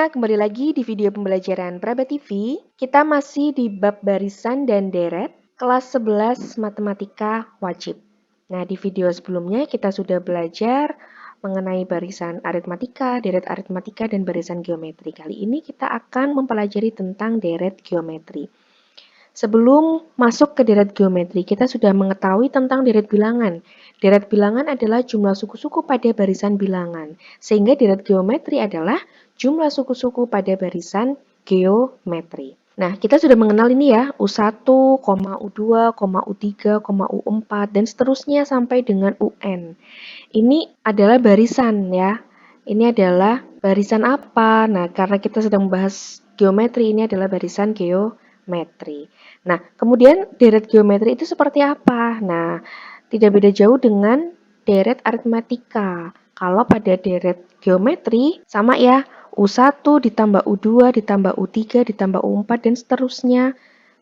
semuanya, kembali lagi di video pembelajaran Praba TV. Kita masih di bab barisan dan deret, kelas 11 Matematika Wajib. Nah, di video sebelumnya kita sudah belajar mengenai barisan aritmatika, deret aritmatika, dan barisan geometri. Kali ini kita akan mempelajari tentang deret geometri. Sebelum masuk ke deret geometri, kita sudah mengetahui tentang deret bilangan. Deret bilangan adalah jumlah suku-suku pada barisan bilangan, sehingga deret geometri adalah jumlah suku-suku pada barisan geometri. Nah, kita sudah mengenal ini ya, U1, U2, U3, U4, dan seterusnya sampai dengan UN. Ini adalah barisan ya. Ini adalah barisan apa? Nah, karena kita sedang membahas geometri, ini adalah barisan geometri. Nah, kemudian deret geometri itu seperti apa? Nah, tidak beda jauh dengan deret aritmatika. Kalau pada deret geometri, sama ya, U1 ditambah U2 ditambah U3 ditambah U4 dan seterusnya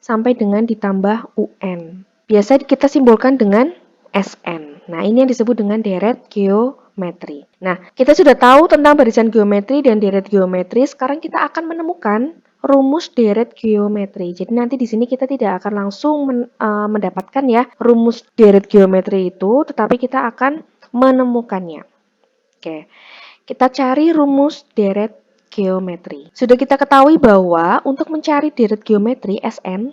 sampai dengan ditambah UN. Biasa kita simbolkan dengan SN. Nah, ini yang disebut dengan deret geometri. Nah, kita sudah tahu tentang barisan geometri dan deret geometri. Sekarang kita akan menemukan rumus deret geometri. Jadi nanti di sini kita tidak akan langsung mendapatkan ya rumus deret geometri itu, tetapi kita akan menemukannya. Oke, kita cari rumus deret geometri. Sudah kita ketahui bahwa untuk mencari deret geometri SN,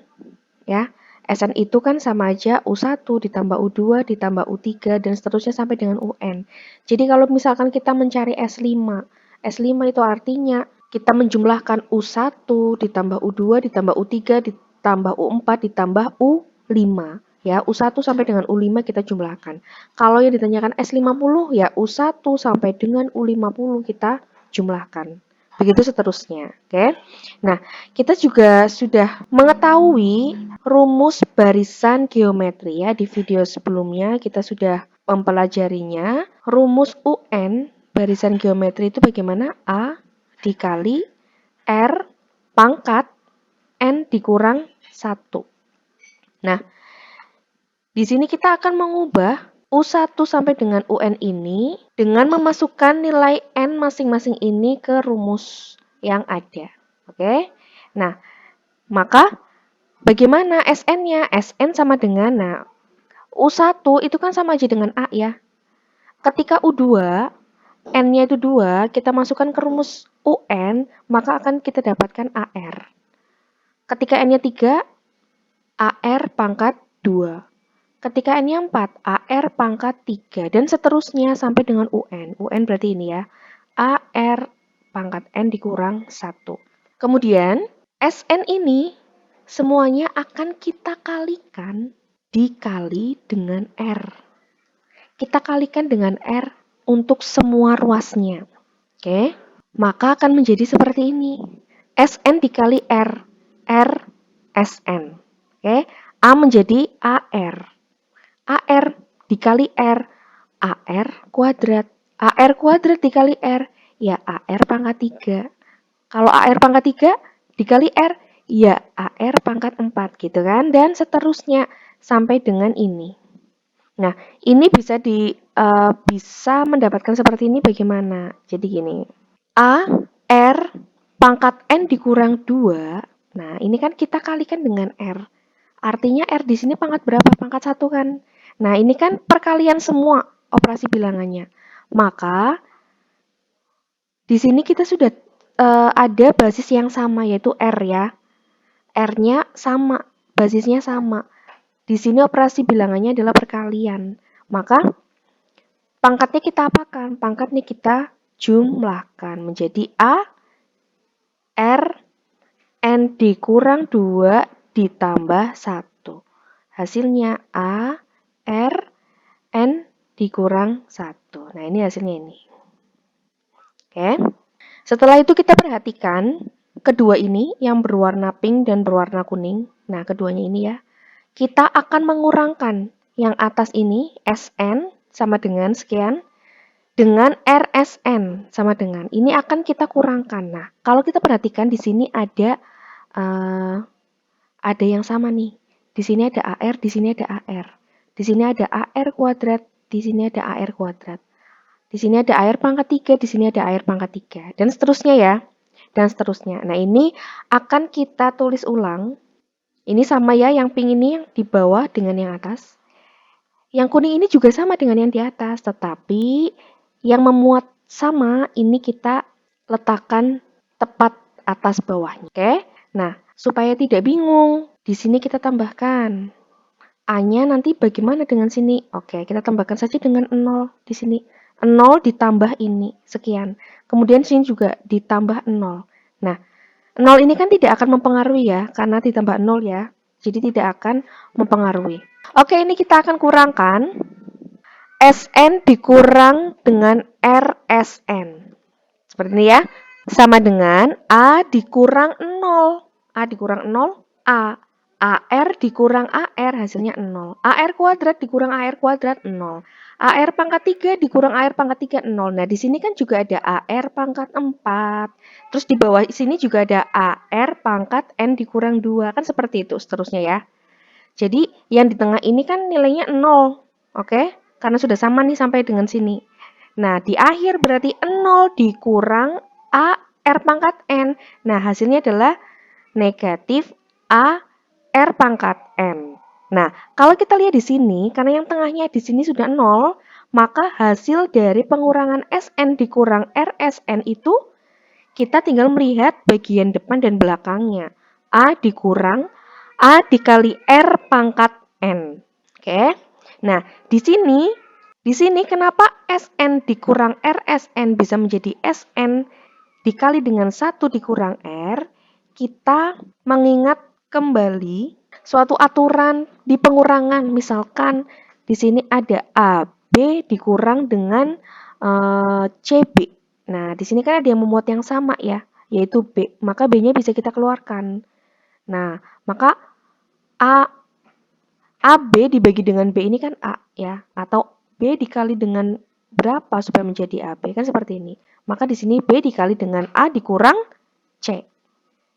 ya, SN itu kan sama aja U1 ditambah U2 ditambah U3 dan seterusnya sampai dengan UN. Jadi kalau misalkan kita mencari S5 itu artinya kita menjumlahkan U1 ditambah U2 ditambah U3 ditambah U4 ditambah U5. Ya, U1 sampai dengan U5 kita jumlahkan. Kalau yang ditanyakan S50 ya U1 sampai dengan U50 kita jumlahkan. Begitu seterusnya, oke? Nah, kita juga sudah mengetahui rumus barisan geometri ya. Di video sebelumnya kita sudah mempelajarinya. Rumus UN barisan geometri itu bagaimana? A dikali R pangkat N dikurang 1. Nah, di sini kita akan mengubah U1 sampai dengan UN ini dengan memasukkan nilai N masing-masing ini ke rumus yang ada. Oke? Nah, maka bagaimana SN-nya? SN sama dengan, U1 itu kan sama aja dengan A ya. Ketika U2, N-nya itu 2, kita masukkan ke rumus UN, maka akan kita dapatkan AR. Ketika N-nya 3, AR pangkat 2. Ketika N-nya 4, AR pangkat 3, dan seterusnya sampai dengan UN. UN berarti ini ya, AR pangkat N dikurang 1. Kemudian, SN ini semuanya akan kita kalikan dikali dengan R. Kita kalikan dengan R untuk semua ruasnya. Oke, maka akan menjadi seperti ini. SN dikali R, R SN. Oke, A menjadi AR. AR dikali R, AR kuadrat. AR kuadrat dikali R, ya AR pangkat 3. Kalau AR pangkat 3 dikali R, ya AR pangkat 4 gitu kan. Dan seterusnya sampai dengan ini. Nah, ini bisa mendapatkan seperti ini bagaimana? Jadi gini, A, R, pangkat N dikurang 2. Nah, ini kan kita kalikan dengan R. Artinya R di sini pangkat berapa? Pangkat 1 kan? Nah, ini kan perkalian semua operasi bilangannya. Maka, di sini kita sudah ada basis yang sama, yaitu R ya. R-nya sama, basisnya sama. Di sini operasi bilangannya adalah perkalian. Maka, pangkatnya kita apakan? Pangkatnya kita jumlahkan menjadi A, R, N dikurang 2 ditambah 1. Hasilnya A, R, N dikurang 1. Nah, ini hasilnya ini. Oke. Setelah itu kita perhatikan kedua ini yang berwarna pink dan berwarna kuning. Nah, keduanya ini ya. Kita akan mengurangkan yang atas ini, SN sama dengan sekian, dengan RSN sama dengan. Ini akan kita kurangkan. Nah, kalau kita perhatikan di sini ada yang sama nih. Di sini ada AR, di sini ada AR. Di sini ada AR kuadrat, di sini ada AR kuadrat. Di sini ada AR pangkat 3, di sini ada AR pangkat 3. Dan seterusnya ya. dan seterusnya. Nah, ini akan kita tulis ulang. Ini sama ya, yang pink ini yang di bawah dengan yang atas. Yang kuning ini juga sama dengan yang di atas, tetapi yang memuat sama ini kita letakkan tepat atas bawahnya. Oke? Nah, supaya tidak bingung, di sini kita tambahkan. A-nya nanti bagaimana dengan sini? Oke, kita tambahkan saja dengan 0 di sini. 0 ditambah ini, sekian. Kemudian sini juga ditambah 0. Nah, 0 ini kan tidak akan mempengaruhi ya, karena ditambah 0 ya. Jadi tidak akan mempengaruhi. Oke, ini kita akan kurangkan. SN dikurang dengan RSN. Seperti ini ya. Sama dengan A dikurang 0. A dikurang 0, A. AR dikurang AR, hasilnya 0. AR kuadrat dikurang AR kuadrat, 0. AR pangkat 3 dikurang AR pangkat 3, 0. Nah, di sini kan juga ada AR pangkat 4. Terus di bawah sini juga ada AR pangkat N dikurang 2. Kan seperti itu seterusnya ya. Jadi yang di tengah ini kan nilainya 0. Oke? Karena sudah sama nih sampai dengan sini. Nah, di akhir berarti 0 dikurang A R pangkat N. Nah, hasilnya adalah negatif A R pangkat N. Nah, kalau kita lihat di sini, karena yang tengahnya di sini sudah 0, maka hasil dari pengurangan SN dikurang RSN itu kita tinggal melihat bagian depan dan belakangnya. A dikurang A dikali R pangkat N. Oke. Nah, di sini kenapa SN dikurang RSN bisa menjadi SN dikali dengan 1 dikurang R? Kita mengingat kembali suatu aturan di pengurangan. Misalkan di sini ada AB dikurang dengan CB. Nah, di sini kan ada yang memuat yang sama ya, yaitu B. Maka B-nya bisa kita keluarkan. Nah, maka AB dibagi dengan B ini kan A ya, atau B dikali dengan berapa supaya menjadi AB, kan seperti ini. Maka di sini B dikali dengan A dikurang C.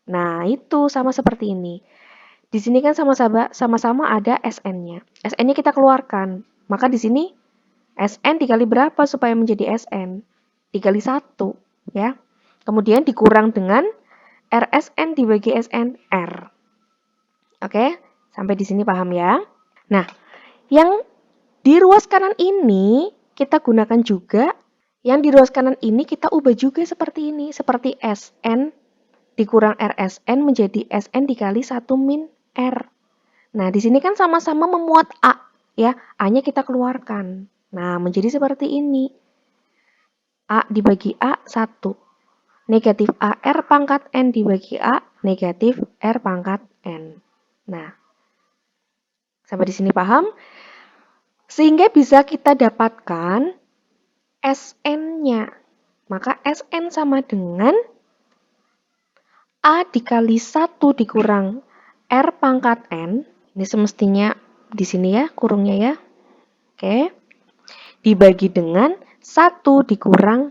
Nah, itu sama seperti ini. Di sini kan sama-sama ada SN-nya. SN-nya kita keluarkan. Maka di sini SN dikali berapa supaya menjadi SN? Dikali 1 ya. Kemudian dikurang dengan RSN dibagi SN R. Oke, sampai di sini paham ya? Nah, yang di ruas kanan ini kita gunakan juga, yang di ruas kanan ini kita ubah juga seperti ini, seperti SN dikurang RSN menjadi SN dikali 1 min R. Nah, di sini kan sama-sama memuat A, ya. A-nya kita keluarkan. Nah, menjadi seperti ini. A dibagi A, 1. Negatif AR pangkat N dibagi A, negatif R pangkat N. Nah, sampai di sini paham? Sehingga bisa kita dapatkan SN-nya. Maka SN sama dengan A dikali 1 dikurang R pangkat N. Ini semestinya di sini ya, kurungnya ya. Oke. Dibagi dengan 1 dikurang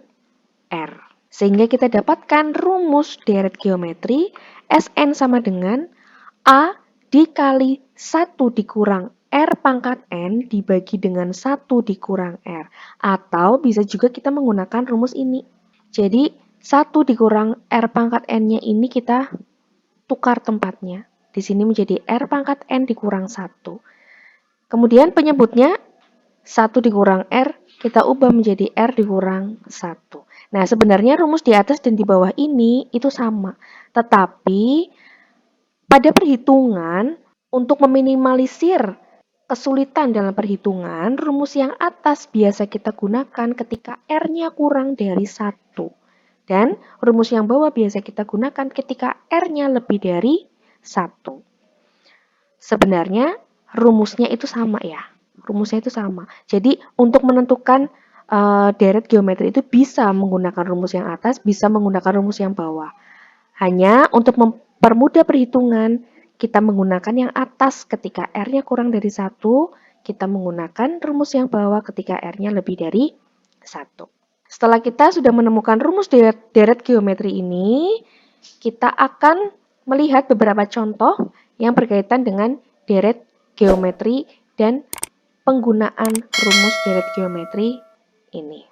R. Sehingga kita dapatkan rumus deret geometri SN sama dengan A dikali 1 dikurang R pangkat N dibagi dengan 1 dikurang R. Atau bisa juga kita menggunakan rumus ini. Jadi 1 dikurang R pangkat N-nya ini kita tukar tempatnya. Di sini menjadi R pangkat N dikurang 1. Kemudian penyebutnya 1 dikurang R, kita ubah menjadi R dikurang 1. Nah, sebenarnya rumus di atas dan di bawah ini itu sama. Tetapi pada perhitungan, untuk meminimalisir kesulitan dalam perhitungan, rumus yang atas biasa kita gunakan ketika R-nya kurang dari 1. Dan rumus yang bawah biasa kita gunakan ketika R-nya lebih dari 1. Sebenarnya rumusnya itu sama ya. Rumusnya itu sama. Jadi untuk menentukan deret geometri itu bisa menggunakan rumus yang atas, bisa menggunakan rumus yang bawah. Hanya untuk mempermudah perhitungan, kita menggunakan yang atas ketika R-nya kurang dari 1, kita menggunakan rumus yang bawah ketika R-nya lebih dari 1. Setelah kita sudah menemukan rumus deret geometri ini, kita akan melihat beberapa contoh yang berkaitan dengan deret geometri dan penggunaan rumus deret geometri ini.